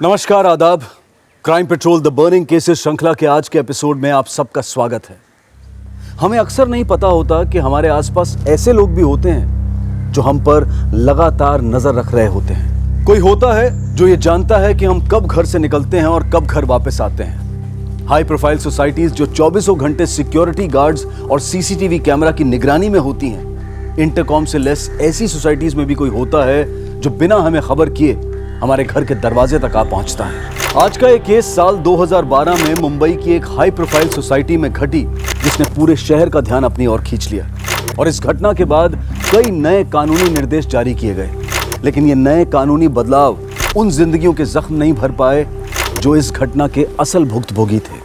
नमस्कार, आदाब। Crime petrol the burning cases श्रृंखला के आज के एपिसोड में आप सबका स्वागत है। हमें अक्सर नहीं पता होता कि हमारे आसपास ऐसे लोग भी होते हैं जो हम पर लगातार नजर रख रहे होते हैं। कोई होता है जो ये जानता है कि हम कब घर से निकलते हैं और कब घर वापस आते हैं। हाई प्रोफाइल सोसाइटीज जो 24 घंटे सिक्योरिटी गार्ड्स और सीसीटीवी कैमरा की निगरानी में होती हैं। इंटरकॉम से लेस ऐसी सोसाइटीज में भी कोई होता है जो बिना हमें खबर किए हमारे घर के दरवाजे तक आ पहुंचता है। आज का एक केस साल 2012 में मुंबई की एक हाई प्रोफाइल सोसाइटी में घटी, जिसने पूरे शहर का ध्यान अपनी ओर खींच लिया। और इस घटना के बाद कई नए कानूनी निर्देश जारी किए गए, लेकिन ये नए कानूनी बदलाव उन जिंदगियों के जख्म नहीं भर पाए जो इस घटना के असल भुक्तभोगी थे।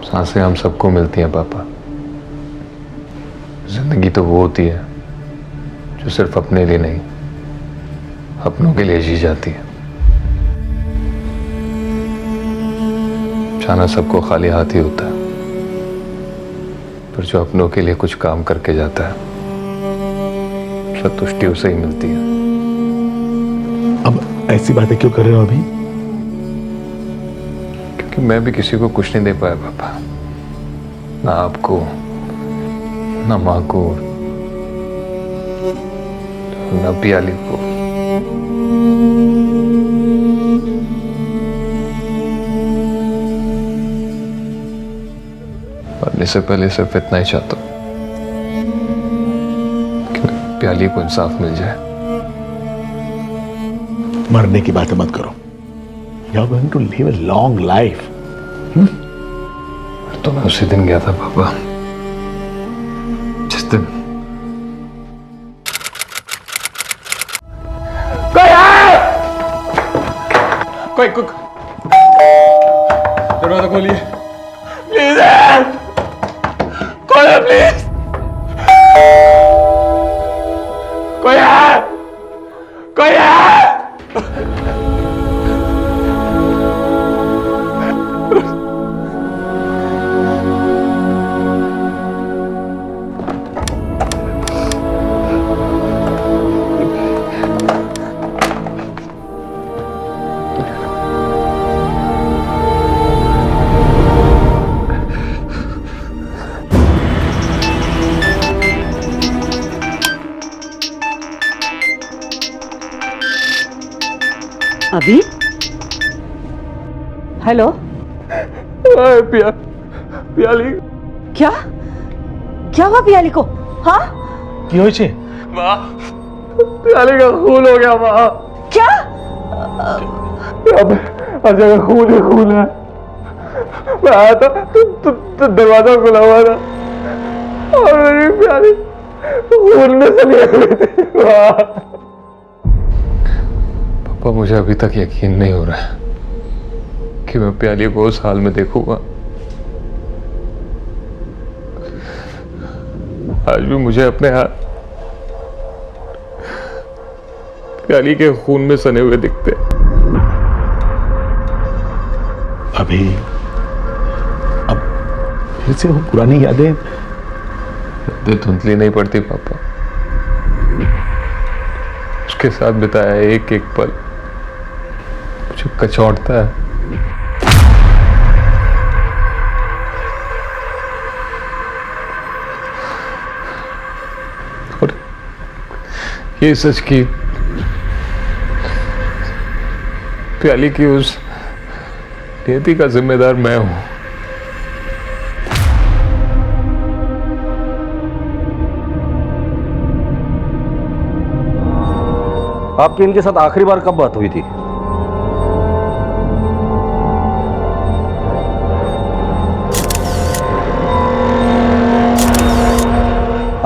सांसें हम सबको मिलती हैं पापा। जिंदगी तो वो होती है जो सिर्फ अपने लिए नहीं, अपनों के लिए जी जाती है। जाना सबको खाली हाथ ही होता है, पर जो अपनों के लिए कुछ काम करके जाता है, संतुष्टि उसे ही मिलती है। अब ऐसी बातें क्यों कर रहे हो अभी? क्योंकि मैं भी किसी को कुछ नहीं दे पाया पापा, ना आपको, ना माँ को, ना पियाली को। मरने से पहले सिर्फ इतना ही चाहता हूँ कि प्याली को इंसाफ मिल जाए। मरने की बातें मत करो। You are going to live a long life. तो मैं उसी दिन गया था पापा, जिस दिन कोई दरवाजा खोलिए प्लीज। खोलो प्लीज। कोई है? कोई है? अभी? हेलो? पियाली। क्या? क्या हुआ पियाली को? हाँ? কি হয়েছে? माँ, पियाली का खून हो गया माँ। क्या? अब हर जगह खून ही खून है। मैं आया था तो दरवाजा खुला हुआ था और मेरी प्याली खून में सनी हुई थी माँ। पापा, मुझे अभी तक यकीन नहीं हो रहा है कि मैं प्याली को उस हाल में देखूंगा। आज भी मुझे अपने हाथ प्याली के खून में सने हुए दिखते। अभी अब फिर से वो पुरानी यादें धुंधली नहीं पड़ती पापा। उसके साथ बिताया एक एक पल मुझे कचौड़ता है। और ये सच की प्याली की उस नियति का जिम्मेदार मैं हूं। आपकी इनके साथ आखिरी बार कब बात हुई थी?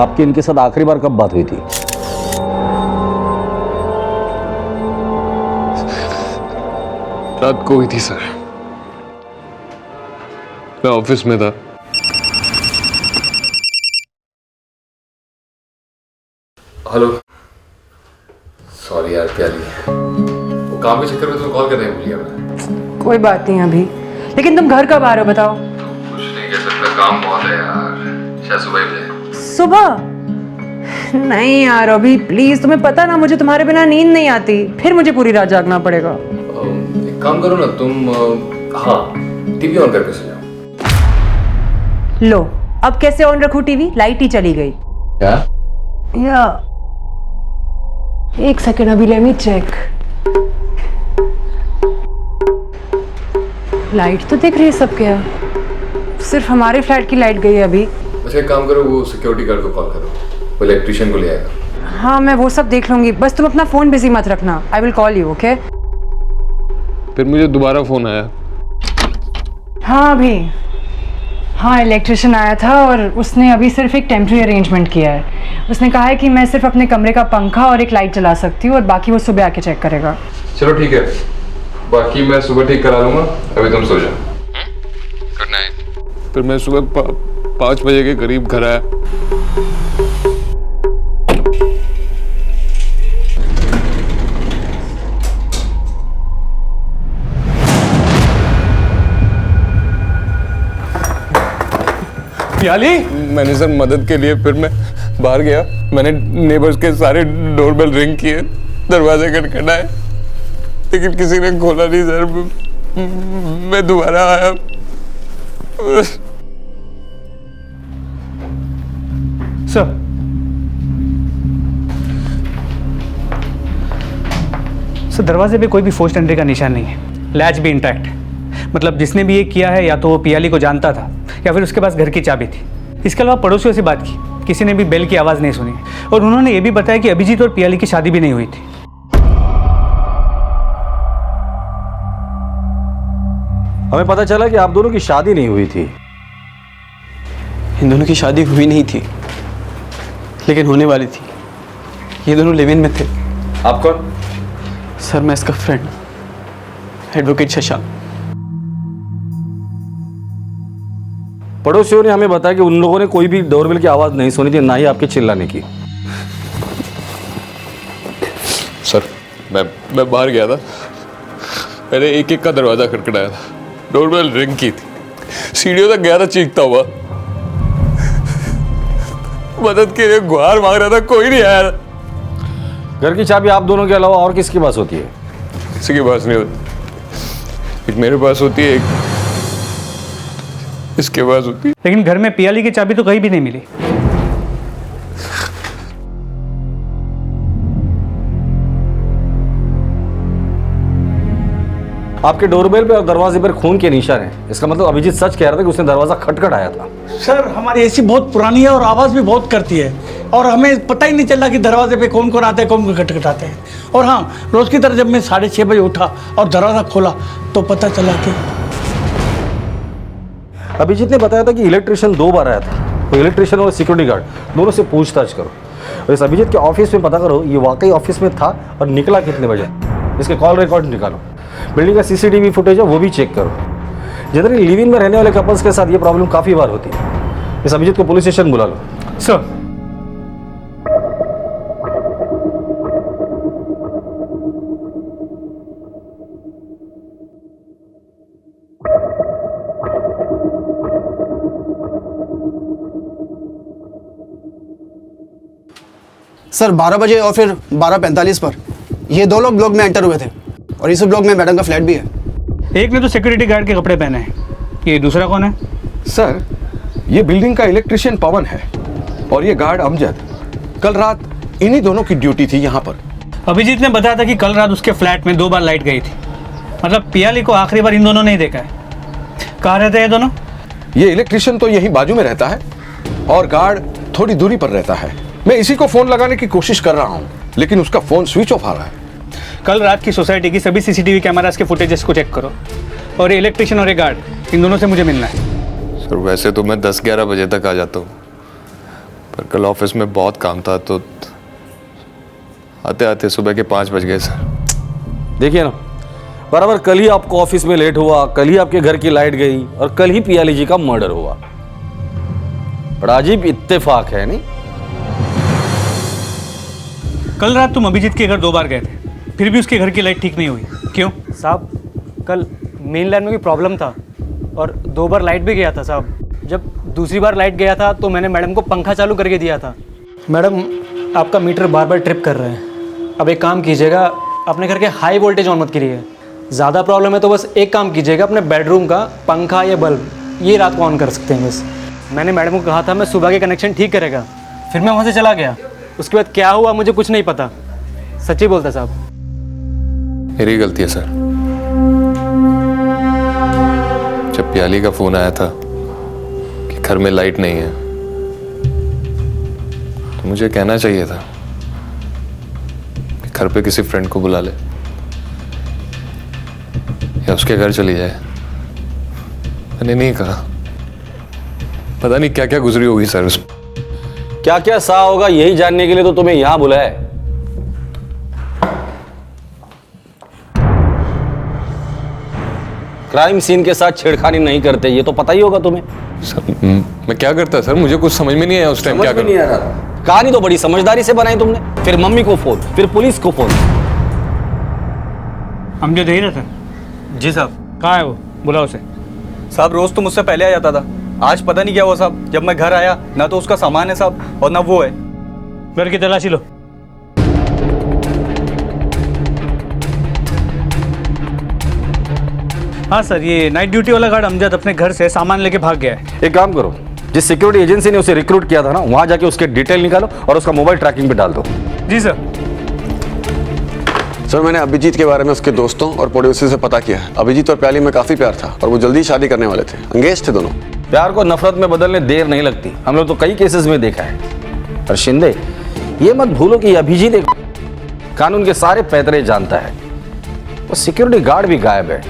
आपकी इनके साथ आखिरी बार कब बात हुई थी? रात को हुई थी सर। मैं ऑफिस में था। हेलो। सॉरी यार प्याली, काम के चक्कर में तुम्हें कॉल करने भूल गया मैं। कोई बात नहीं अभी, लेकिन तुम घर कब आ रहे हो बताओ? कुछ नहीं कह सकता, काम बहुत है यार, शायद सुबह ही मिले। सुबह? नहीं यार अभी प्लीज, तुम्हें पता ना मुझे तुम्हारे बिना नींद नहीं आती, फिर मुझे पूरी रात जागना पड़ेगा। एक काम करो ना तुम, हाँ टीवी ऑन करके सो जाओ। लो अब कैसे ऑन रखूं टीवी? लाइट ही चली गई। क्या? या एक सेकेंड, अभी लेट मी चेक। लाइट तो दिख रही है सब, क्या सिर्फ हमारे फ्लैट की लाइट गई है अभी? अच्छा एक काम करो, वो सिक्योरिटी गार्ड को कॉल करो, वो इलेक्ट्रिशियन को ले आएगा। हाँ मैं वो सब देख लूंगी, बस तुम अपना फोन बिजी मत रखना। I will call you, okay? फिर मुझे दोबारा फोन आया। हाँ अभी, हाँ इलेक्ट्रिशियन आया था और उसने अभी सिर्फ एक टेम्परेरी अरेंजमेंट किया है। उसने कहा है कि मैं सिर्फ अपने कमरे का पंखा और एक लाइट चला सकती हूँ और बाकी वो सुबह आके चेक करेगा। चलो ठीक है, बाकी मैं सुबह ठीक करा लूंगा, अभी तुम सो जाओ। Good night. फिर मैं सुबह 5 बजे के करीब घर आया। पियाली, मैंने सर मदद के लिए फिर मैं बाहर गया, मैंने नेबर्स के सारे डोरबेल रिंग किए, दरवाजे खटखटाए, लेकिन किसी ने खोला नहीं सर। मैं दोबारा आया। सर दरवाजे पे कोई भी फोर्स्ड एंट्री का निशान नहीं है, लैच भी इंटैक्ट है। मतलब जिसने भी ये किया है या तो वो पियाली को जानता था या फिर उसके पास घर की चाबी थी। इसके अलावा पड़ोसियों से बात की, किसी ने भी बेल की आवाज़ नहीं सुनी और उन्होंने ये भी बताया कि अभिजीत और पियाली की शादी भी नहीं हुई थी। हमें पता चला कि आप दोनों की शादी नहीं हुई थी। इन दोनों की शादी हुई नहीं थी, लेकिन होने वाली थी। ये दोनों लिव इन में थे। आप कौन? सर मैं इसका फ्रेंड, एडवोकेट शशांक। पड़ोसियों ने हमें बताया कि उन लोगों ने कोई भी डोरबेल की आवाज नहीं सुनी थी, ना ही आपके चिल्लाने की। सर मैं बाहर गया था, मैंने एक एक का दरवाजा खटखटाया था, डोरबेल रिंग की थी, सीढ़ियों तक गया था चीखता हुआ, मदद के लिए गुहार मांग रहा था, कोई नहीं आया। घर की चाबी आप दोनों के अलावा और किसके पास होती है? किसी के पास नहीं होती, एक मेरे पास होती है, एक इसके पास होती है। लेकिन घर में पियाली की चाबी तो कहीं भी नहीं मिली। आपके डोरबेल पे और दरवाजे पर खून के निशान हैं। इसका मतलब अभिजीत सच कह रहा था कि उसने दरवाजा खटखटाया था। सर हमारी एसी बहुत पुरानी है और आवाज़ भी बहुत करती है और हमें पता ही नहीं चला कि दरवाजे पे कौन कौन आते हैं, कौन कौन खटखटाते हैं। और हाँ, रोज़ की तरह जब मैं 6:30 बजे उठा और दरवाज़ा खोला तो पता चला कि अभिजीत ने बताया था कि इलेक्ट्रिशियन 2 बार आया था। तो इलेक्ट्रिशियन और सिक्योरिटी गार्ड दोनों से पूछताछ करो और इस अभिजीत के ऑफिस में पता करो ये वाकई ऑफिस में था और निकला कितने बजे। इसके कॉल रिकॉर्ड निकालो, बिल्डिंग का सीसीटीवी फुटेज है वो भी चेक करो। जनरली लिव इन में रहने वाले कपल्स के साथ ये प्रॉब्लम काफ़ी बार होती है। इस अभिजीत को पुलिस स्टेशन बुला लो। सर सर 12 बजे और फिर 12:45 पर ये 2 लोग ब्लॉक में एंटर हुए थे और इस ब्लॉक में मैडम का फ्लैट भी है। एक ने तो सिक्योरिटी गार्ड के कपड़े पहने हैं, ये दूसरा कौन है? सर ये बिल्डिंग का इलेक्ट्रिशियन पवन है और ये गार्ड अमजद। कल रात इन्हीं दोनों की ड्यूटी थी यहाँ पर। अभिजीत ने बताया था कि कल रात उसके फ्लैट में 2 बार लाइट गई थी। मतलब पियाली को आखिरी बार इन दोनों ने ही देखा है। कहाँ रहते हैं ये दोनों? ये इलेक्ट्रिशियन तो यहीं बाजू में रहता है और गार्ड थोड़ी दूरी पर रहता है। मैं इसी को फोन लगाने की कोशिश कर रहा हूँ लेकिन उसका फोन स्विच ऑफ आ रहा है। कल रात की सोसाइटी की सभी सीसीटीवी कैमरास के फुटेजेस को चेक करो और ये इलेक्ट्रिशियन और ये गार्ड, इन दोनों से मुझे मिलना है। सर वैसे तो मैं 10-11 बजे तक आ जाता हूँ, पर कल ऑफिस में बहुत काम था तो आते आते सुबह के 5 बज गए सर। देखिए ना, बराबर कल ही आपको ऑफिस में लेट हुआ, कल ही आपके घर की लाइट गई और कल ही पियाली जी का मर्डर हुआ। बड़ा अजीब इत्तेफाक है नहीं? कल रात तुम अभिजीत के घर 2 बार गए थे, फिर भी उसके घर की लाइट ठीक नहीं हुई। क्यों? साहब कल मेन लाइन में कोई प्रॉब्लम था और 2 बार लाइट भी गया था साहब। जब दूसरी बार लाइट गया था तो मैंने मैडम को पंखा चालू करके दिया था। मैडम आपका मीटर बार बार ट्रिप कर रहे हैं। अब एक काम कीजिएगा, अपने घर के हाई वोल्टेज ऑन मत करिए। ज़्यादा प्रॉब्लम है तो बस एक काम कीजिएगा, अपने बेडरूम का पंखा या बल्ब ये रात को ऑन कर सकते हैं बस। मैंने मैडम को कहा था मैं सुबह के कनेक्शन ठीक करेगा, फिर मैं वहाँ से चला गया। उसके बाद क्या हुआ मुझे कुछ नहीं पता, सच्ची बोलता साहब। मेरी गलती है सर। जब प्याली का फोन आया था कि घर में लाइट नहीं है तो मुझे कहना चाहिए था कि घर पे किसी फ्रेंड को बुला ले या उसके घर चली जाए। मैंने नहीं कहा। पता नहीं क्या क्या गुजरी होगी सर उस। क्या क्या सा होगा यही जानने के लिए तो तुम्हें यहां बुलाया है। क्राइम सीन के साथ छेड़खानी नहीं करते, ये तो पता ही होगा तुम्हें। सर मैं क्या करता सर, मुझे कुछ समझ में नहीं आया उस टाइम क्या नहीं आ रहा। कहानी तो बड़ी समझदारी से बनाई तुमने, फिर मम्मी को फोन, फिर पुलिस को फोन। अमजद यही रहता? जी साहब। कहाँ है वो? बुलाओ उसे। साहब रोज तो मुझसे पहले आ जाता था, आज पता नहीं क्या हुआ साहब। जब मैं घर आया ना तो उसका सामान है साहब और ना वो है। घर की तलाशी लो। हाँ सर, ये नाइट ड्यूटी वाला गार्ड अमजद अपने घर से सामान लेके भाग गया है। एक काम करो, जिस सिक्योरिटी एजेंसी ने उसे रिक्रूट किया था ना, वहां जाके उसके डिटेल निकालो और उसका मोबाइल ट्रैकिंग पे डाल दो। जी सर। सर मैंने अभिजीत के बारे में उसके दोस्तों और पड़ोसी से पता किया है। अभिजीत और प्याली में काफी प्यार था और वो जल्दी शादी करने वाले थे। अंगेज थे दोनों। प्यार को नफरत में बदलने देर नहीं लगती, हम लोग तो कई केसेस में देखा है। पर शिंदे, ये मत भूलो कि अभिजीत एक कानून के सारे पैतरे जानता है। वो सिक्योरिटी गार्ड भी गायब है,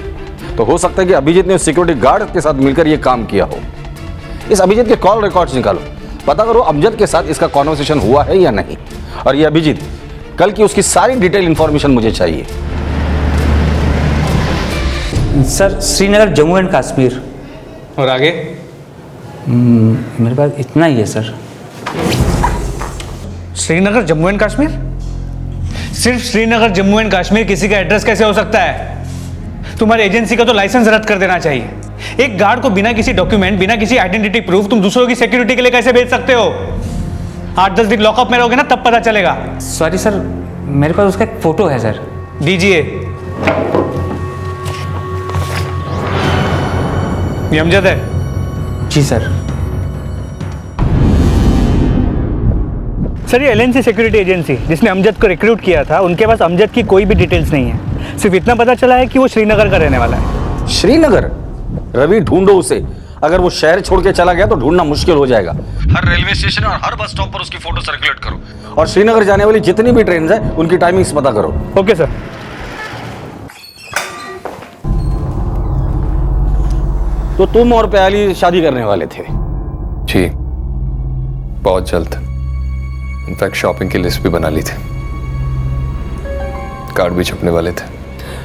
तो हो सकता है कि अभिजीत ने उस सिक्योरिटी गार्ड के साथ मिलकर ये काम किया हो। इस अभिजीत के कॉल रिकॉर्ड्स निकालो, पता करो अमजद के साथ इसका कॉन्वर्सेशन हुआ है या नहीं। और ये अभिजीत, कल की उसकी सारी डिटेल इंफॉर्मेशन मुझे चाहिए। Sir Srinagar Jammu and Kashmir. और आगे? मेरे पास इतना ही है सर। श्रीनगर जम्मू एंड कश्मीर? सिर्फ श्रीनगर जम्मू एंड कश्मीर किसी का एड्रेस कैसे हो सकता है? तुम्हारी एजेंसी का तो लाइसेंस रद्द कर देना चाहिए। एक गार्ड को बिना किसी डॉक्यूमेंट, बिना किसी आइडेंटिटी प्रूफ तुम दूसरों की सिक्योरिटी के लिए कैसे भेज सकते हो? 8-10 दिन लॉकअप में रहोगे ना, तब पता चलेगा। सॉरी सर, मेरे पास उसका एक फोटो है सर। दीजिए। ये अमजद है? जी सर। सर ये LNC सिक्योरिटी एजेंसी जिसने अमजद को रिक्रूट किया था, उनके पास अमजद की कोई भी डिटेल्स नहीं है। सिर्फ इतना पता चला है कि वो श्रीनगर का रहने वाला है। श्रीनगर? रवि, ढूंढो उसे। अगर वो शहर छोड़ के चला गया तो ढूंढना मुश्किल हो जाएगा। हर रेलवे स्टेशन और हर बस स्टॉप पर उसकी फोटो सर्कुलेट करो और श्रीनगर जाने वाली जितनी भी ट्रेन है उनकी टाइमिंग्स पता करो। Okay sir. तो तुम और प्याली शादी करने वाले थे? जी, बहुत जल्द। इनफैक्ट शॉपिंग की लिस्ट भी बना ली थी, कार्ड भी छपने वाले थे।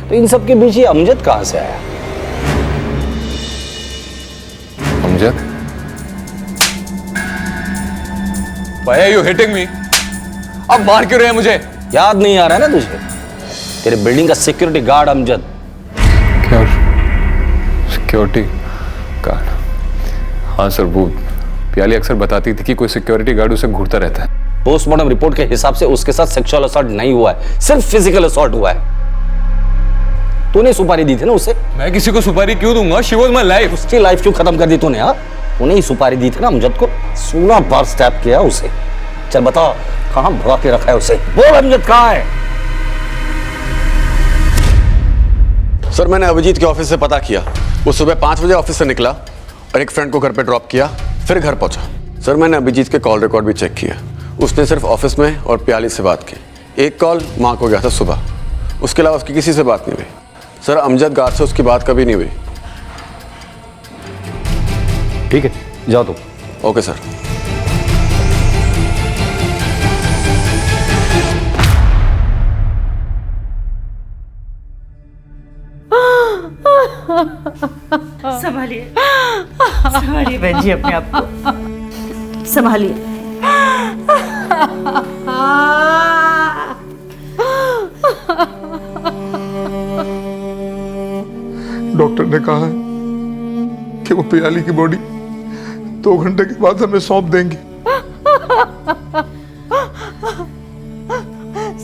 तो इन सब के बीच ये अमजद कहां से आया? Amjad? Why are you hitting me? अब मार क्यों रहे हैं मुझे? याद नहीं आ रहा है ना तुझे? तेरे बिल्डिंग का सिक्योरिटी गार्ड अमजद। क्या? Security guard? हाँ सर, वो प्याली अक्सर बताती थी कि कोई सिक्योरिटी गार्ड उसे घूरता रहता है। पोस्टमार्टम रिपोर्ट के हिसाब से उसके साथ सेक्सुअल असॉल्ट नहीं हुआ है, सिर्फ फिजिकल असॉल्ट हुआ है। तूने सुपारी दी थी ना उसे? मैं किसी को सुपारी क्यों दूंगा? She was my life। उसकी लाइफ क्यों खत्म कर दी तूने? हाँ, तूने ही सुपारी दी थी ना अमजद को। 16 बार स्टैप किया उसे। चल बता, कहां भगा के रखा है उसे? बोल अमजद कहां है? सर मैंने अभिजीत के ऑफिस से पता किया। वो सुबह 5 बजे ऑफिस से निकला और एक फ्रेंड को घर पे ड्रॉप किया, फिर घर पहुंचा। सर मैंने अभिजीत के कॉल रिकॉर्ड भी चेक किया। उसने सिर्फ ऑफिस में और प्याली से बात की। एक कॉल माँ को गया था सुबह, उसके अलावा उसकी किसी से बात नहीं हुई। सर अमजद गार्ड से उसकी बात कभी नहीं हुई। ठीक है, जाओ तुम। Okay sir. संभालिए संभालिए बहन जी, अपने आप को संभालिए। डॉक्टर ने कहा है कि वो पियाली की बॉडी 2 घंटे के बाद हमें सौंप देंगे।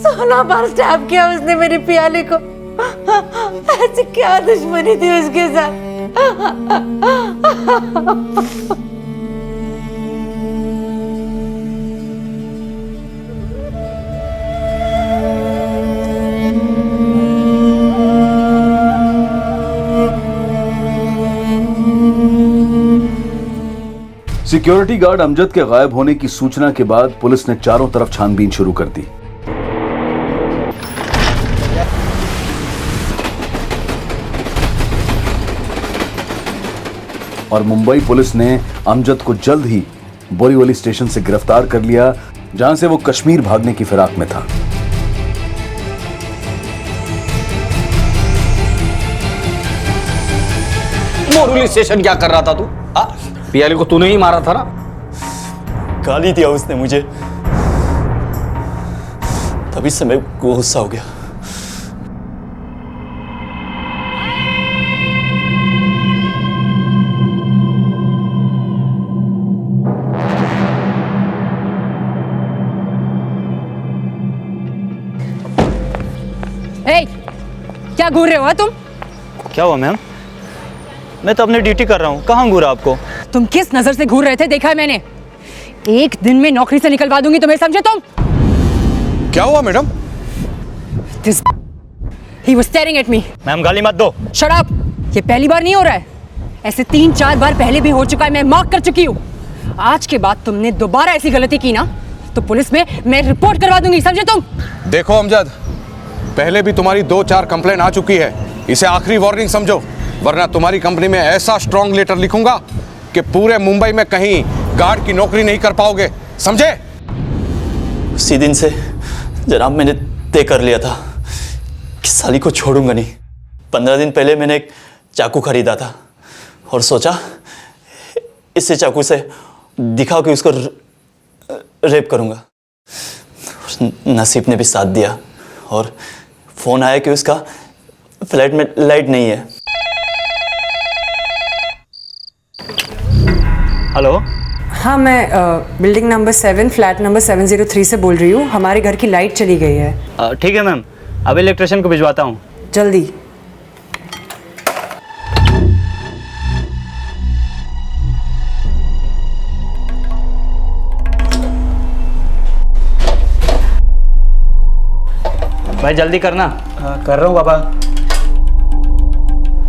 16 बार स्टैब किया उसने मेरी पियाली को। ऐसी क्या दुश्मनी थी उसके साथ? सिक्योरिटी गार्ड अमजद के गायब होने की सूचना के बाद पुलिस ने चारों तरफ छानबीन शुरू कर दी। और मुंबई पुलिस ने अमजद को जल्द ही बोरीवली स्टेशन से गिरफ्तार कर लिया, जहां से वो कश्मीर भागने की फिराक में था। बोरीवली स्टेशन क्या कर रहा था तू? पियाली को तूने ही मारा था ना? गाली दिया उसने मुझे, तभी से मेरे को गुस्सा हो गया। क्या घूर रहे हो तुम? क्या हुआ मैम? मैं तो अपनी ड्यूटी कर रहा हूँ, कहाँ घूरा आपको? तुम किस नजर से घूर रहे थे देखा है मैंने। एक दिन में नौकरी से निकलवा दूंगी तुम्हें, समझे तुम? क्या हुआ madam? He was staring at me. Ma'am गाली मत दो। Shut up! ये पहली बार नहीं हो रहा है, ऐसे 3-4 बार पहले भी हो चुका है, मैं मार्क कर चुकी हूँ। आज के बाद तुमने दोबारा ऐसी गलती की ना तो पुलिस में मैं रिपोर्ट करवा दूंगी, समझे तुम? देखो अमजद, पहले भी तुम्हारी 2-4 कंप्लेन आ चुकी है, इसे आखिरी वार्निंग समझो, वरना तुम्हारी कंपनी में ऐसा स्ट्रॉन्ग लेटर लिखूंगा कि पूरे मुंबई में कहीं गार्ड की नौकरी नहीं कर पाओगे, समझे? उसी दिन से जनाब मैंने तय कर लिया था कि साली को छोड़ूंगा नहीं। 15 दिन पहले मैंने एक चाकू खरीदा था और सोचा इससे चाकू से दिखाओ कि उसको रेप करूंगा। नसीब ने भी साथ दिया और फोन आया कि उसका फ्लैट में लाइट नहीं है। हेलो, हाँ मैं बिल्डिंग नंबर 7 फ्लैट नंबर 703 से बोल रही हूँ। हमारे घर की लाइट चली गई है। ठीक है मैम, अब इलेक्ट्रिशियन को भिजवाता हूँ। जल्दी। भाई जल्दी करना। कर रहा हूँ पापा।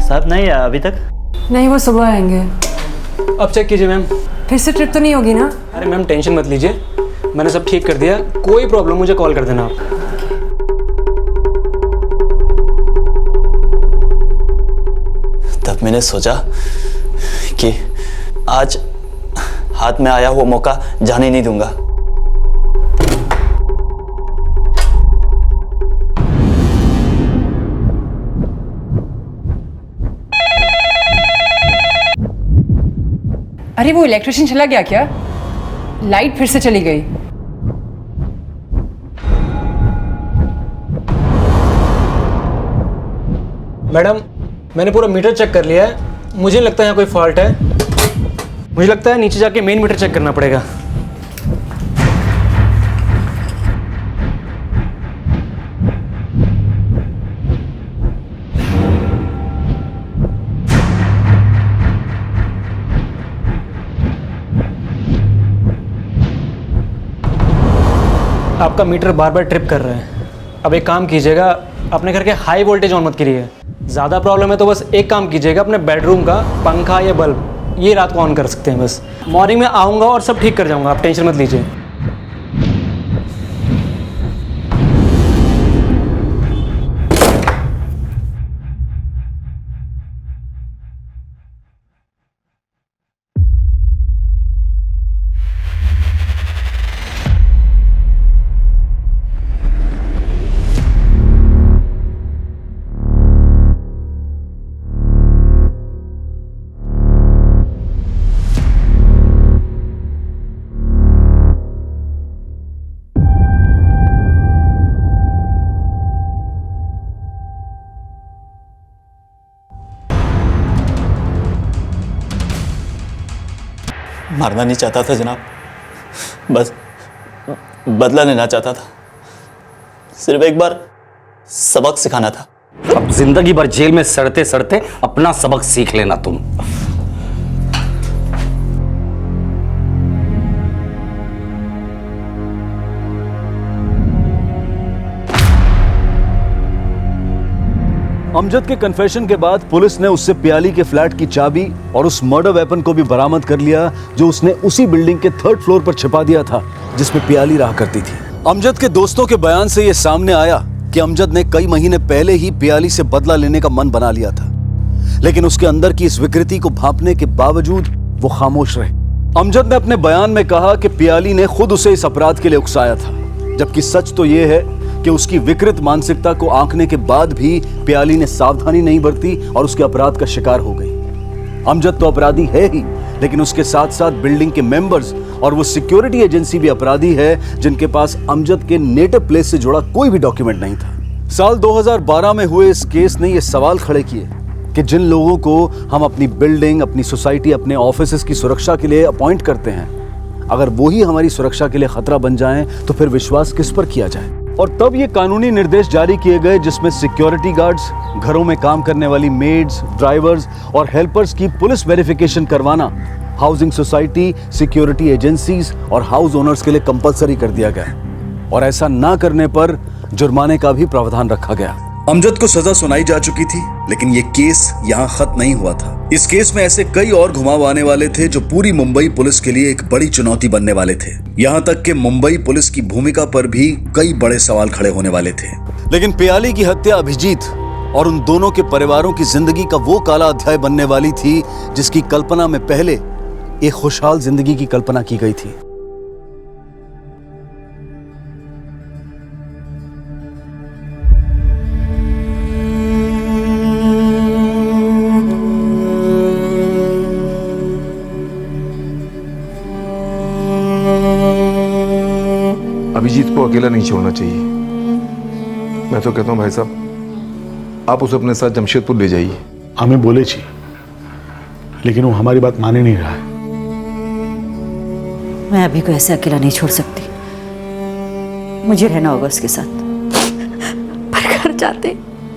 साहब नहीं आया अभी तक? नहीं, वो सुबह आएंगे। अब चेक कीजिए मैम। फिर से ट्रिप तो नहीं होगी ना? अरे मैम टेंशन मत लीजिए, मैंने सब ठीक कर दिया, कोई प्रॉब्लम मुझे कॉल कर देना आप। तब मैंने सोचा कि आज हाथ में आया हुआ मौका जाने नहीं दूंगा। अरे वो इलेक्ट्रिशियन चला गया क्या? लाइट फिर से चली गई। मैडम मैंने पूरा मीटर चेक कर लिया है, मुझे नहीं लगता यहाँ कोई फॉल्ट है। मुझे लगता है नीचे जाके मेन मीटर चेक करना पड़ेगा। आपका मीटर बार बार ट्रिप कर रहा है। अब एक काम कीजिएगा, अपने घर के हाई वोल्टेज ऑन मत करिए। ज़्यादा प्रॉब्लम है तो बस एक काम कीजिएगा, अपने बेडरूम का पंखा या बल्ब ये रात को ऑन कर सकते हैं। बस मॉर्निंग में आऊँगा और सब ठीक कर जाऊँगा, आप टेंशन मत लीजिए। मारना नहीं चाहता था जनाब, बस बदला लेना चाहता था। सिर्फ एक बार सबक सिखाना था। अब जिंदगी भर जेल में सड़ते सड़ते अपना सबक सीख लेना तुम। अमजद के कन्फेशन के बाद पुलिस ने उससे पियाली के फ्लैट की चाबी और उस मर्डर वेपन को भी बरामद कर लिया, जो उसने उसी बिल्डिंग के 3rd फ्लोर पर छिपा दिया था जिसमें पियाली रहा करती थी। अमजद के दोस्तों के बयान से यह सामने आया कि अमजद ने कई महीने पहले ही पियाली से बदला लेने का मन बना लिया था, लेकिन उसके अंदर की इस विकृति को भांपने के बावजूद वो खामोश रहे। अमजद ने अपने बयान में कहा कि पियाली ने खुद उसे इस अपराध के लिए उकसाया था, जबकि सच तो यह है कि उसकी विकृत मानसिकता को आंकने के बाद भी पियाली ने सावधानी नहीं बरती और उसके अपराध का शिकार हो गई। अमजद तो अपराधी है ही, लेकिन उसके साथ साथ बिल्डिंग के मेंबर्स और वो सिक्योरिटी एजेंसी भी अपराधी है, जिनके पास अमजद के नेटिव प्लेस से जुड़ा कोई भी डॉक्यूमेंट नहीं था। साल 2012 में हुए इस केस ने ये सवाल खड़े किए कि जिन लोगों को हम अपनी बिल्डिंग, अपनी सोसाइटी, अपने ऑफिसेस की सुरक्षा के लिए अपॉइंट करते हैं, अगर वो ही हमारी सुरक्षा के लिए खतरा बन जाएं, तो फिर विश्वास किस पर किया जाए। और तब ये कानूनी निर्देश जारी किए गए जिसमें सिक्योरिटी गार्ड्स, घरों में काम करने वाली मेड्स, ड्राइवर्स और हेल्पर्स की पुलिस वेरिफिकेशन करवाना हाउसिंग सोसाइटी, सिक्योरिटी एजेंसीज और हाउस ओनर्स के लिए कंपलसरी कर दिया गया, और ऐसा ना करने पर जुर्माने का भी प्रावधान रखा गया। अमजद को सजा सुनाई जा चुकी थी, लेकिन ये केस यहाँ खत्म नहीं हुआ था। इस केस में ऐसे कई और घुमाव आने वाले थे जो पूरी मुंबई पुलिस के लिए एक बड़ी चुनौती बनने वाले थे। यहाँ तक कि मुंबई पुलिस की भूमिका पर भी कई बड़े सवाल खड़े होने वाले थे। लेकिन पियाली की हत्या अभिजीत और उन दोनों के परिवारों की जिंदगी का वो काला अध्याय बनने वाली थी जिसकी कल्पना में पहले एक खुशहाल जिंदगी की कल्पना की गई थी। अभिजीत को अकेला नहीं छोड़ना चाहिए। मैं तो कहता हूँ भाई साहब, आप उसे अपने साथ जमशेदपुर ले जाइए। हमें बोले छी, लेकिन वो हमारी बात मान ही नहीं रहा है। मैं अभी को ऐसे अकेला नहीं छोड़ सकती, मुझे रहना होगा उसके साथ। पर घर जाते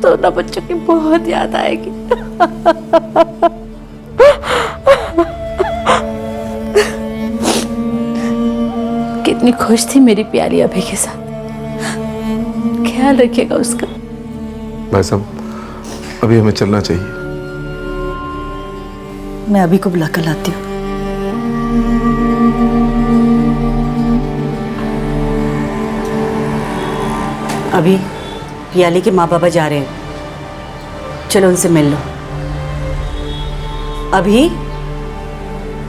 तो ना बच्चों की बहुत याद आएगी। कितनी खुश थी मेरी प्यारी अभी के साथ, ख्याल रखिएगा उसका। भाई साहब, अभी हमें चलना चाहिए। मैं अभी को बुला कर लाती हूँ। अभी पियाली के माँ बाबा जा रहे हैं, चलो उनसे मिल लो। अभी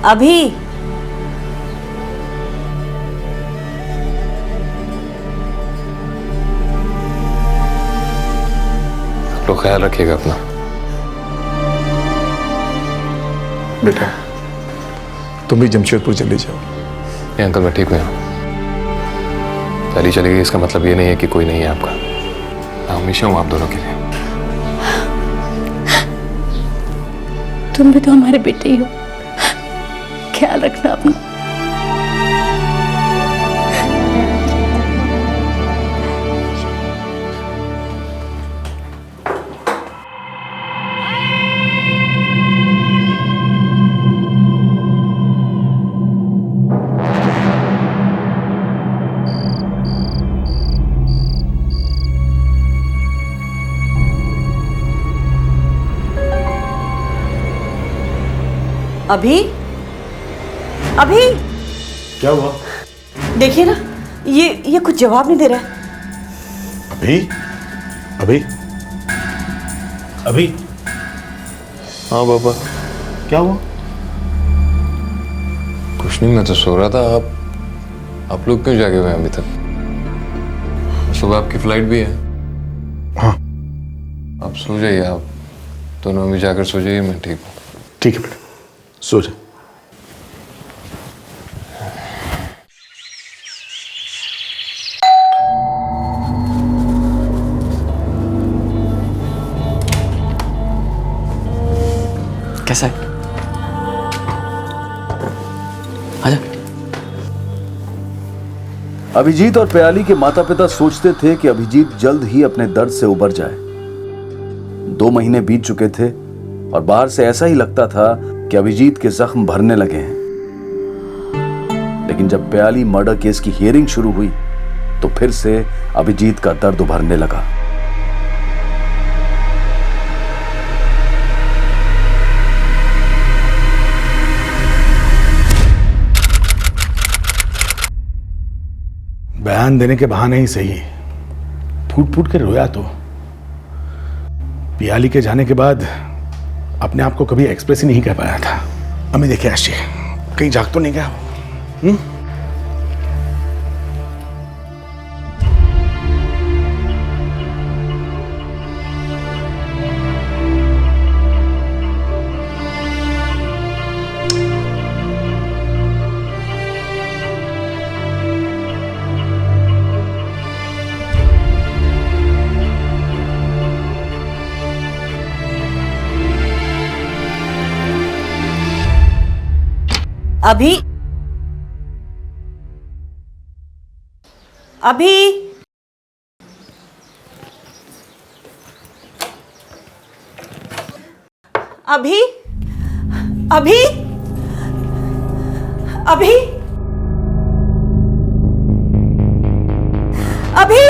अभी तो ख्याल रखिएगा अपना। बेटा, तुम भी जमशेदपुर चले जाओ। नहीं अंकल, मैं ठीक हूँ। पहली चली गई इसका मतलब ये नहीं है कि कोई नहीं है आपका। मैं हमेशा हूँ आप दोनों के लिए। तुम भी तो हमारे बेटे ही हो, ख्याल रखना अपना। अभी अभी क्या हुआ? देखिए ना, ये कुछ जवाब नहीं दे रहा है। अभी अभी अभी हाँ पापा। क्या हुआ? कुछ नहीं, मैं तो सो रहा था। आप लोग क्यों जागे हुए हैं अभी तक? सुबह आपकी फ्लाइट भी है। हाँ, आप सो जाइए। आप दोनों अभी जाकर सो जाइए, मैं ठीक हूँ। ठीक है बेटा, सो जा। कैसा है? अभिजीत और प्याली के माता पिता सोचते थे कि अभिजीत जल्द ही अपने दर्द से उबर जाए। 2 महीने बीत चुके थे और बाहर से ऐसा ही लगता था कि अभिजीत के जख्म भरने लगे हैं। लेकिन जब प्याली मर्डर केस की हियरिंग शुरू हुई तो फिर से अभिजीत का दर्द उभरने लगा। बयान देने के बहाने ही सही फूट फूट के रोया। तो पियाली के जाने के बाद अपने आप को कभी एक्सप्रेस ही नहीं कर पाया था। अम्मी देखिए आशी कहीं जाग तो नहीं गया? अभी अभी अभी अभी अभी अभी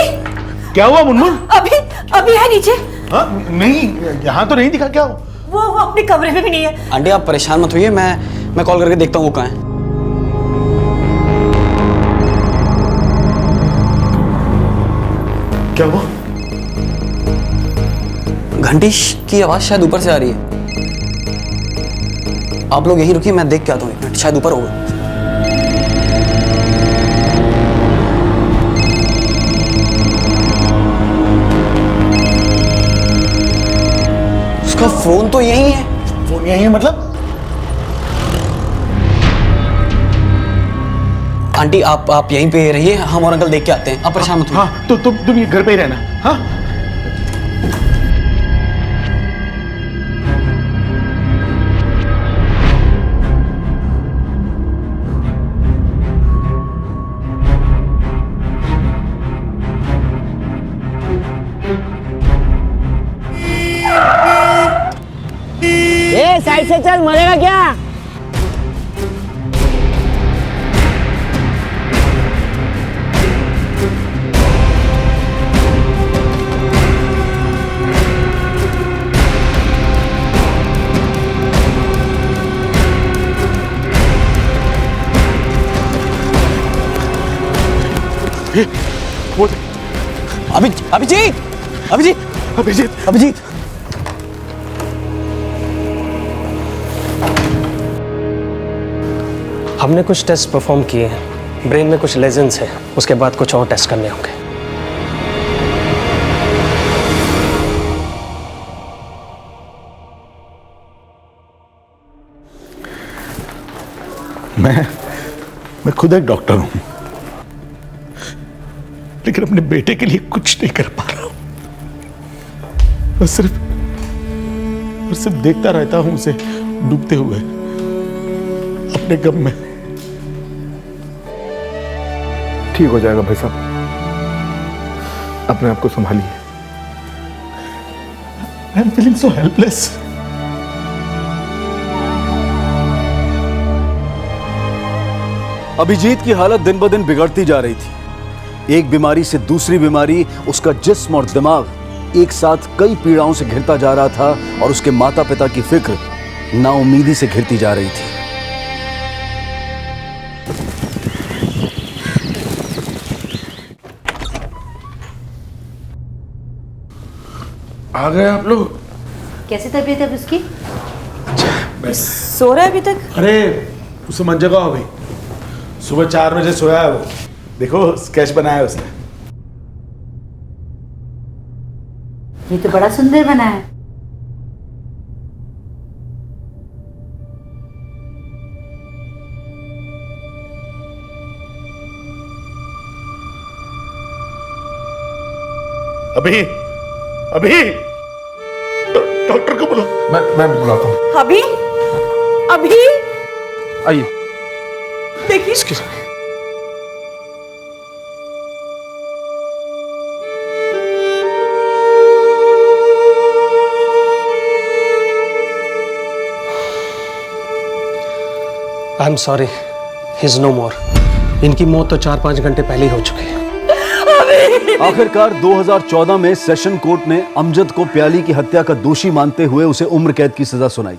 क्या हुआ मुनमुन? अभी अभी है नीचे। हाँ नहीं, यहाँ तो नहीं दिखा। क्या हुआ? वो अपने कमरे में भी नहीं है। आंटी आप परेशान मत होइए, मैं कॉल करके देखता हूँ वो कहाँ है। क्या हुआ? घंटी की आवाज शायद ऊपर से आ रही है। आप लोग यहीं रुकिए, मैं देख के आता हूँ 1 मिनट, शायद ऊपर होगा। उसका फोन तो यही है। फोन यही है मतलब? आंटी आप यहीं पे रहिए, हम और अंकल देख के आते हैं, आप परेशान मत होइए। हाँ तो तुम ये घर पे ही रहना। हाँ साइड से चल, मरेगा क्या? अभिजीत अभिजीत अभिजीत अभिजीत हमने कुछ टेस्ट परफॉर्म किए हैं, ब्रेन में कुछ लेजन्स हैं, उसके बाद कुछ और टेस्ट करने होंगे। मैं खुद एक डॉक्टर हूं, लेकिन अपने बेटे के लिए कुछ नहीं कर पा रहा हूं। मैं सिर्फ देखता रहता हूं उसे डूबते हुए अपने गम में। ठीक हो जाएगा भाई साहब, अपने आप को संभालिए। I am feeling so helpless. Abhijeet की हालत दिन ब दिन बिगड़ती जा रही थी। एक बीमारी से दूसरी बीमारी उसका जिस्म और दिमाग एक साथ कई पीड़ाओं से घिरता जा रहा था और उसके माता पिता की फिक्र नाउमीदी से घिरती जा रही थी। आ गए आप लोग? कैसी तबीयत है अब उसकी? बस सो रहा है अभी तक? अरे उसे मन जगह हो गई। सुबह 4 बजे सोया है वो। देखो स्केच बनाया उसने। ये तो बड़ा सुंदर बना है। अभी डॉक्टर को बुला। मैं बुलाता हूँ। अभी अभी आइए। देखिए I am sorry, he is no more. इनकी मौत तो 4-5 घंटे पहले ही हो चुकी है। आखिरकार 2014 में सेशन कोर्ट ने अमजद को प्याली की हत्या का दोषी मानते हुए उसे उम्र कैद की सजा सुनाई।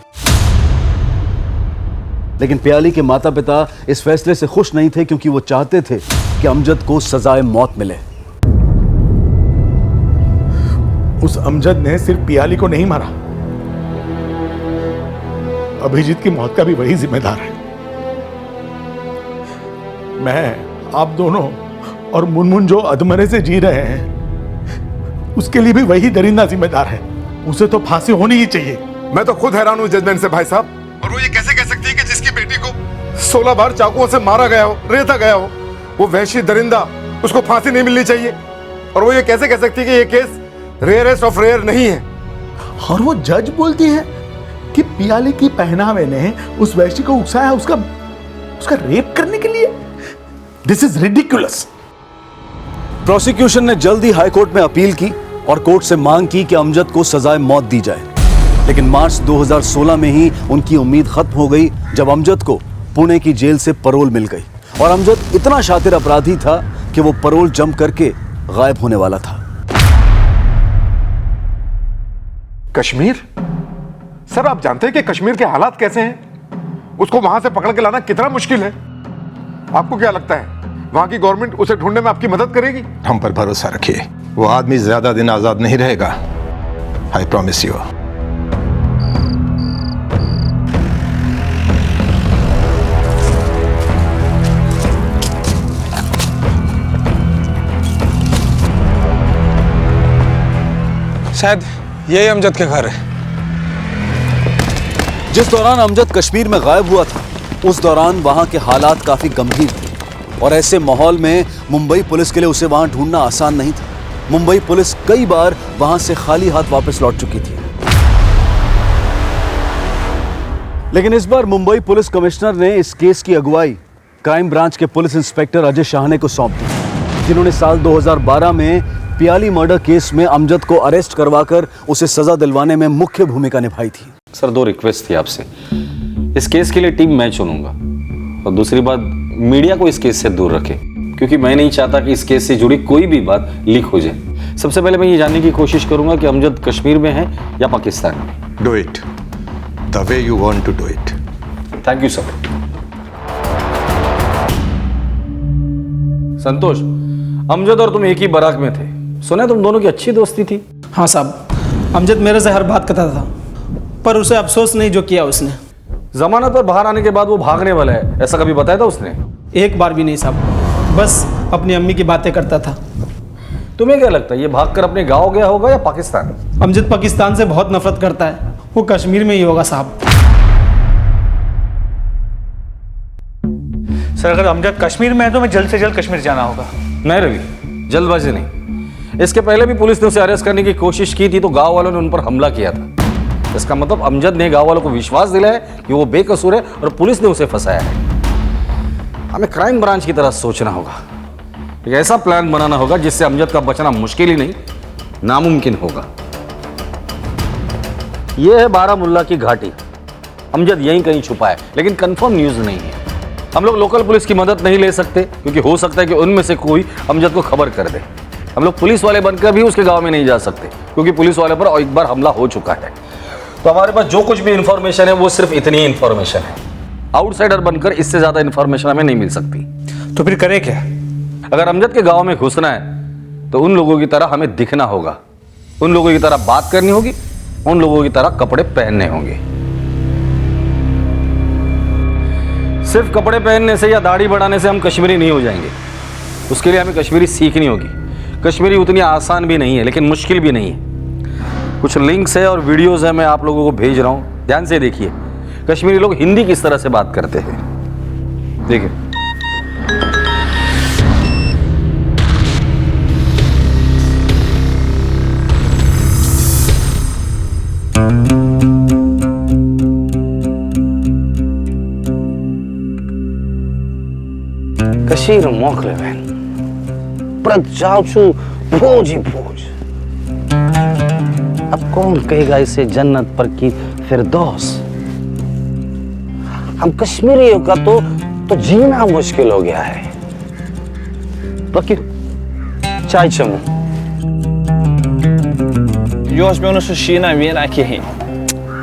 लेकिन प्याली के माता पिता इस फैसले से खुश नहीं थे, क्योंकि वो चाहते थे कि अमजद को सजाए मौत मिले। उस अमजद ने सिर्फ पियाली को नहीं मारा, अभिजीत की मौत का भी वही जिम्मेदार है। मैं, आप दोनों और मुनमुन जो अधमरे से जी रहे हैं, उसके लिए भी वही दरिंदा जिम्मेदार है। उसे तो फांसी होनी ही चाहिए। मैं तो खुद हैरान हूँ जजमेंट से भाई साहब। और वो ये कैसे कह सकती है कि जिसकी बेटी को 16 बार चाकुओं से मारा गया हो, रेता गया हो, वो वहशी दरिंदा, उसको फांसी नहीं मिलनी चाहिए। और वो ये कैसे कह सकती है कि ये केस रेयरेस्ट ऑफ रेयर नहीं है। और वो जज बोलती है कि पियाली की पहनावे ने उस वैश्य को उकसाया उसका रेप करने के लिए। This is ridiculous. प्रोसिक्यूशन ने जल्द ही हाईकोर्ट में अपील की और कोर्ट से मांग की कि अमजद को सजाए मौत दी जाए। लेकिन मार्च 2016 में ही उनकी उम्मीद खत्म हो गई, जब अमजद को पुणे की जेल से परोल मिल गई। और अमजद इतना शातिर अपराधी था कि वो परोल जंप करके गायब होने वाला था। कश्मीर? सर, आप जानते हैं कि कश्मीर के हालात कैसे हैं? उसको वहां से पकड़ के लाना कितना मुश्किल है। आपको क्या लगता है वहां की गवर्नमेंट उसे ढूंढने में आपकी मदद करेगी? हम पर भरोसा रखिए, वो आदमी ज्यादा दिन आजाद नहीं रहेगा। I promise you. शायद यही अमजद के घर है। जिस दौरान अमजद कश्मीर में गायब हुआ था, उस दौरान वहां के हालात काफी गंभीर थे। और ऐसे माहौल में मुंबई पुलिस के लिए उसे वहां ढूंढना आसान नहीं था। मुंबई पुलिस कई बार वहां से खाली हाथ वापस लौट चुकी थी। लेकिन इस बार मुंबई पुलिस कमिश्नर ने इस केस की अगुवाई क्राइम ब्रांच के पुलिस इंस्पेक्टर अजय शाहने को सौंप दी, जिन्होंने साल 2012 में पियाली मर्डर केस में अमजद को अरेस्ट करवाकर उसे सजा दिलवाने में मुख्य भूमिका निभाई थी। सर, 2 रिक्वेस्ट थी आपसे। इस केस के लिए टीम मैं चुनूंगा, और दूसरी बात, मीडिया को इस केस से दूर रखे, क्योंकि मैं नहीं चाहता कि इस केस से जुड़ी कोई भी बात लीक हो जाए। सबसे पहले मैं ये जानने की कोशिश करूंगा कि अमजद कश्मीर में है या पाकिस्तान में। Do it the way you want to do it. Thank you sir. Santosh, Amjad और तुम एक ही बाराक में थे, सुना तुम दोनों की अच्छी दोस्ती थी। हाँ साहब, अमजद मेरे से हर बात करता था, पर उसे अफसोस नहीं जो किया उसने। जमानत पर बाहर आने के बाद वो भागने वाला है, ऐसा कभी बताया था उसने? एक बार भी नहीं साहब, बस अपनी अम्मी की बातें करता था। तुम्हें क्या लगता है ये भागकर अपने गांव गया होगा या पाकिस्तान? अमजद पाकिस्तान से बहुत नफरत करता है, वो कश्मीर में ही होगा साहब। सर, अगर अमजद कश्मीर में है तो मैं जल्द से जल्द कश्मीर जाना होगा। नहीं रवि, जल्दबाजी नहीं। इसके पहले भी पुलिस ने उसे अरेस्ट करने की कोशिश की थी तो गांव वालों ने उन पर हमला किया था। इसका मतलब अमजद ने गांव वालों को विश्वास दिलाया कि वो बेकसूर है और पुलिस ने उसे फंसाया है। हमें क्राइम ब्रांच की तरह सोचना होगा, एक ऐसा प्लान बनाना होगा जिससे अमजद का बचना मुश्किल ही नहीं, नामुमकिन होगा। यह है बारामुल्ला की घाटी। अमजद यहीं कहीं छुपा है, लेकिन कंफर्म न्यूज नहीं है। हम लोग लोकल पुलिस की मदद नहीं ले सकते, क्योंकि हो सकता है कि उनमें से कोई अमजद को खबर कर दे। हम लोग पुलिस वाले बनकर भी उसके गांव में नहीं जा सकते, क्योंकि पुलिस वाले पर एक बार हमला हो चुका है। तो हमारे पास जो कुछ भी इंफॉर्मेशन है वो सिर्फ इतनी ही इंफॉर्मेशन है। आउटसाइडर बनकर इससे ज्यादा इंफॉर्मेशन हमें नहीं मिल सकती। तो फिर करें क्या? अगर अमजद के गांव में घुसना है तो उन लोगों की तरह हमें दिखना होगा, उन लोगों की तरह बात करनी होगी, उन लोगों की तरह कपड़े पहनने होंगे। सिर्फ कपड़े पहनने से या दाढ़ी बढ़ाने से हम कश्मीरी नहीं हो जाएंगे। उसके लिए हमें कश्मीरी सीखनी होगी। कश्मीरी उतनी आसान भी नहीं है, लेकिन मुश्किल भी नहीं है। कुछ लिंक्स है और वीडियोस है, मैं आप लोगों को भेज रहा हूं, ध्यान से देखिए। कश्मीरी लोग हिंदी किस तरह से बात करते हैं, देखिए। कशीर मोखले बहन पर जाओ छू भोज ही भोज। अब कौन कहेगा इसे जन्नत पर की फिरदौस। हम कश्मीरियों का तो जीना मुश्किल हो गया है। फकीर चाय चमो यह पे शीन वीना कहें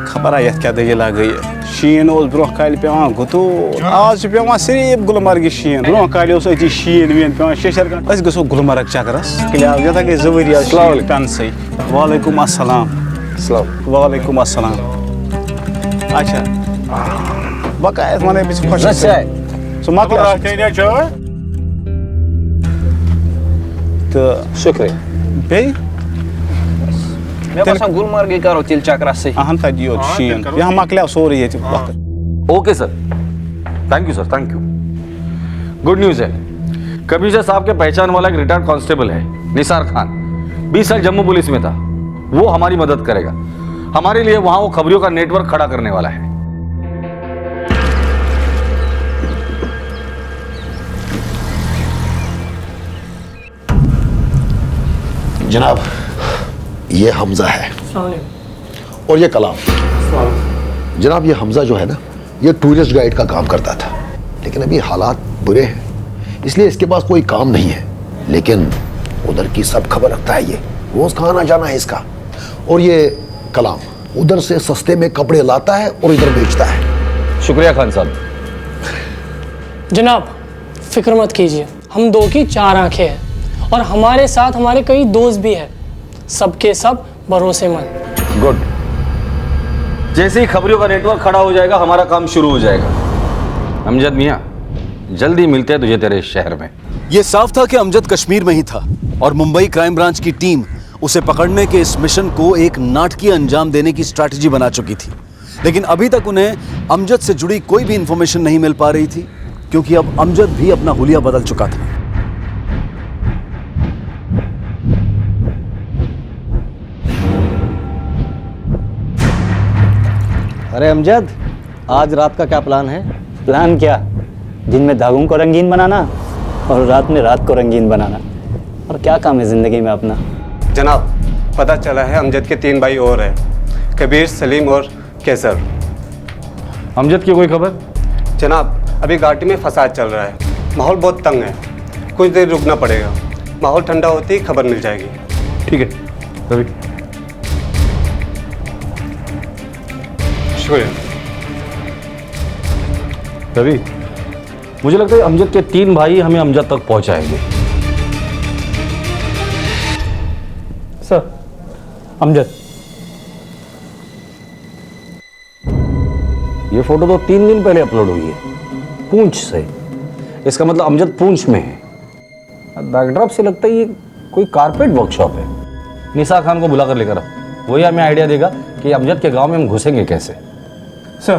खबर ये क्या दलील गई शीन ब्रोह काल पे गुतू आज पे सिर्फ गुलमर्ग शीन ब्रोह काल अति शीन वीन पे शेशर गो गुलमर्ग चकरस ये गई जवरिया पेंसई वालेकुम अस्सलाम वालेकुम अस्सलाम अच्छा बकायत वन खुश तो शुक्रिया बे गुलमर्ग करो तिल चक्रास अहम तक शीन यहाँ मकल सोरे ये वक्त। Okay sir, thank you sir, thank you. Good news है, कमिश्नर साहब के पहचान वाला एक रिटायर्ड कांस्टेबल है निसार खान, 20 साल जम्मू पुलिस में था। वो हमारी मदद करेगा। हमारे लिए वहां वो खबरियों का नेटवर्क खड़ा करने वाला है। जनाब, ये हमजा है और ये कलाम। जनाब, ये हमजा जो है ना, ये टूरिस्ट गाइड का काम करता था, लेकिन अभी हालात बुरे हैं, इसलिए इसके पास कोई काम नहीं है। लेकिन उधर की सब खबर रखता है, ये रोज कहाँ आना जाना है इसका। और ये कलाम उधर से सस्ते में कपड़े लाता है और इधर बेचता है। शुक्रिया खान साहब। जनाब, फिक्र मत कीजिए, हम दो की चार आंखें हैं और हमारे साथ हमारे कई दोस्त भी हैं, सबके सब भरोसेमंद। गुड। जैसे ही खबरों का नेटवर्क खड़ा हो जाएगा, हमारा काम शुरू हो जाएगा। अमजद मियां, जल्दी मिलते हैं तुझे तेरे शहर में। यह साफ था कि अमजद कश्मीर में ही था और मुंबई क्राइम ब्रांच की टीम उसे पकड़ने के इस मिशन को एक नाटकीय अंजाम देने की स्ट्रैटेजी बना चुकी थी। लेकिन अभी तक उन्हें अमजद से जुड़ी कोई भी इंफॉर्मेशन नहीं मिल पा रही थी, क्योंकि अब अमजद भी अपना हुलिया बदल चुका था। अरे अमजद, आज रात का क्या प्लान है? प्लान क्या? दिन में धागों को रंगीन बनाना और रात में रात को रंगीन बनाना। और क्या काम है ज़िंदगी में अपना? जनाब, पता चला है अमजद के 3 भाई और हैं, कबीर, सलीम और कैसर। अमजद की कोई खबर? जनाब, अभी घाटी में फसाद चल रहा है, माहौल बहुत तंग है, कुछ देर रुकना पड़ेगा, माहौल ठंडा होते ही खबर मिल जाएगी। ठीक है रवि। शुक्रिया रवि। मुझे लगता है अमजद के 3 भाई हमें अमजद तक पहुंचाएंगे। सर, अमजद। ये फोटो तो 3 दिन पहले अपलोड हुई है, पूंछ से। इसका मतलब अमजद पूंछ में है। बैकड्रॉप से लगता है ये कोई कारपेट वर्कशॉप है। निसार खान को बुलाकर लेकर आओ, वही हमें आइडिया देगा कि अमजद के गांव में हम घुसेंगे कैसे। सर।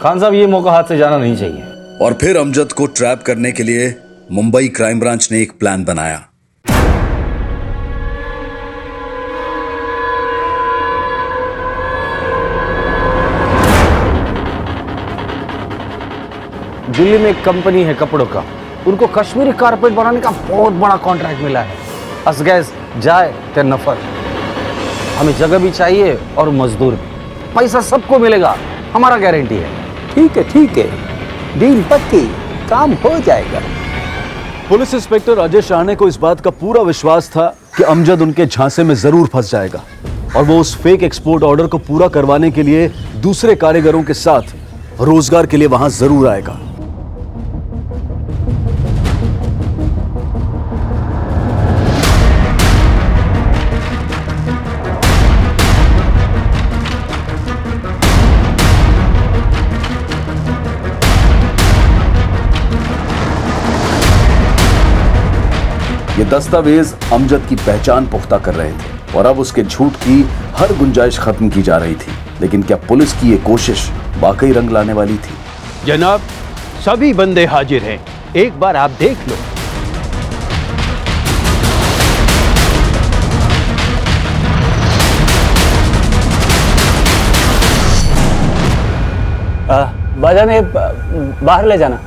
खान साहब, ये मौका हाथ से जाना नहीं चाहिए। और फिर अमजद को ट्रैप करने के लिए मुंबई क्राइम ब्रांच ने एक प्लान बनाया। दिल्ली में एक कंपनी है कपड़ों का, उनको कश्मीरी कारपेट बनाने का बहुत बड़ा कॉन्ट्रैक्ट मिला है। असगैस जाए ते नफर। हमें जगह भी चाहिए और मजदूर भी। पैसा सबको मिलेगा, हमारा गारंटी है। ठीक है, डील पक्की, काम हो जाएगा। पुलिस इंस्पेक्टर अजय शाह ने को इस बात का पूरा विश्वास था कि अमजद उनके झांसे में जरूर फंस जाएगा और वो उस फेक एक्सपोर्ट ऑर्डर को पूरा करवाने के लिए दूसरे कारीगरों के साथ रोजगार के लिए वहां जरूर आएगा। ये दस्तावेज अमजद की पहचान पुख्ता कर रहे थे और अब उसके झूठ की हर गुंजाइश खत्म की जा रही थी। लेकिन क्या पुलिस की ये कोशिश वाकई रंग लाने वाली थी? जनाब, सभी बंदे हाजिर हैं, एक बार आप देख लो। बाजा ने बाहर ले जाना।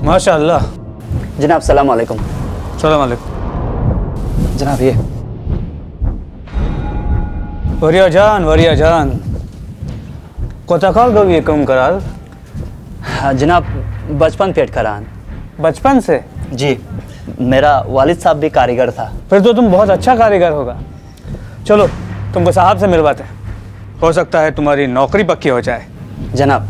माशाअल्लाह। जनाब सलाम अलैकुम। सलाम अलैकुम। जनाब ये वरिया जान कोताकाल गवी कम कराल। हाँ, जनाब बचपन पेट करान। बचपन से? जी, मेरा वालिद साहब भी कारीगर था। फिर तो तुम बहुत अच्छा कारीगर होगा। चलो तुमको साहब से मिलवाते हैं, हो सकता है तुम्हारी नौकरी पक्की हो जाए। जनाब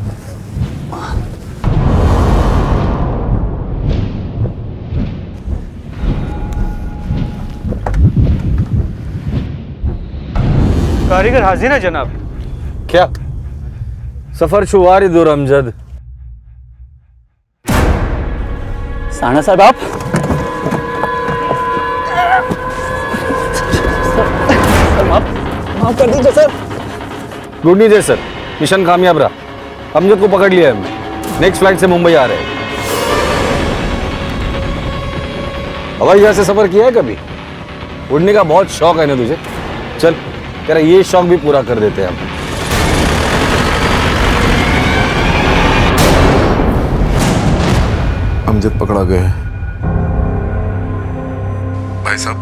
कारीगर हाजिर है जनाब। क्या सफर शुवारी दूर अमजद। साना साहब आप माफ कर दीजिए सर। गुड न्यूज है सर, मिशन कामयाब रहा। अमजद को पकड़ लिया हमने, नेक्स्ट फ्लाइट से मुंबई आ रहे हैं। हवाई जहाज से सफर किया है कभी? उड़ने का बहुत शौक है ना तुझे? चल तेरा ये शौक भी पूरा कर देते हैं हम। अमजद पकड़ा गया है। भाई साहब,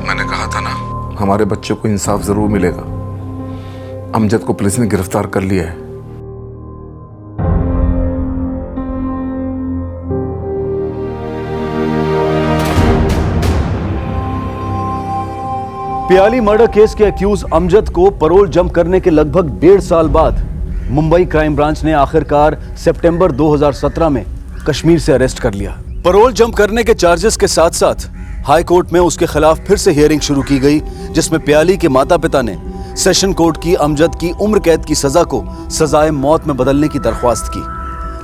मैंने कहा था ना, हमारे बच्चे को इंसाफ जरूर मिलेगा। अमजद को पुलिस ने गिरफ्तार कर लिया है। पियाली मर्डर केस के अक्यूज अमजद को पैरोल जंप करने के लगभग 1.5 साल बाद मुंबई क्राइम ब्रांच ने आखिरकार सितंबर 2017 में कश्मीर से अरेस्ट कर लिया। पैरोल जंप करने के चार्जेस के साथ साथ हाई कोर्ट में उसके खिलाफ फिर से हियरिंग शुरू की गई, जिसमें पियाली के माता पिता ने सेशन कोर्ट की अमजद की उम्र कैद की सजा को सजाए मौत में बदलने की दरख्वास्त की।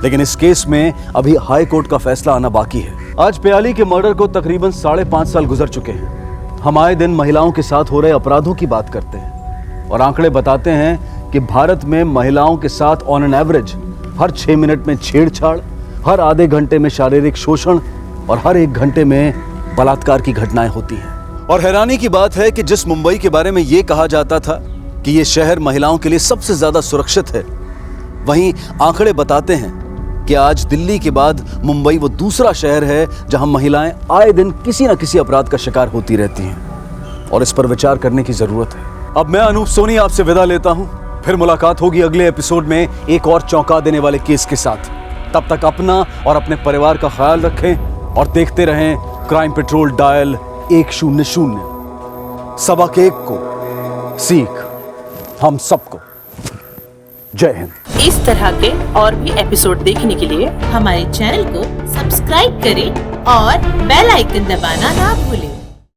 लेकिन इस केस में अभी हाई कोर्ट का फैसला आना बाकी है। आज पियाली के मर्डर को तकरीबन 5.5 साल गुजर चुके हैं। हम आए दिन महिलाओं के साथ हो रहे अपराधों की बात करते हैं और आंकड़े बताते हैं कि भारत में महिलाओं के साथ on an average her 6 minute में छेड़छाड़, हर आधे घंटे में शारीरिक शोषण और हर 1 घंटे में बलात्कार की घटनाएं होती हैं। और हैरानी की बात है कि जिस मुंबई के बारे में यह कहा जाता था कि यह शहर महिलाओं के लिए सबसे ज्यादा सुरक्षित है, वहीं आंकड़े बताते हैं कि आज दिल्ली के बाद मुंबई वो दूसरा शहर है जहां महिलाएं आए दिन किसी न किसी अपराध का शिकार होती रहती हैं और इस पर विचार करने की जरूरत है। अब मैं अनूप सोनी आपसे विदा लेता हूं, फिर मुलाकात होगी अगले एपिसोड में एक और चौंका देने वाले केस के साथ। तब तक अपना और अपने परिवार का ख्याल रखें और देखते रहें क्राइम पेट्रोल डायल 100। सबक एक को सीख हम सबको। जय हिंद। इस तरह के और भी एपिसोड देखने के लिए हमारे चैनल को सब्सक्राइब करें और बेल आइकन दबाना ना भूलें।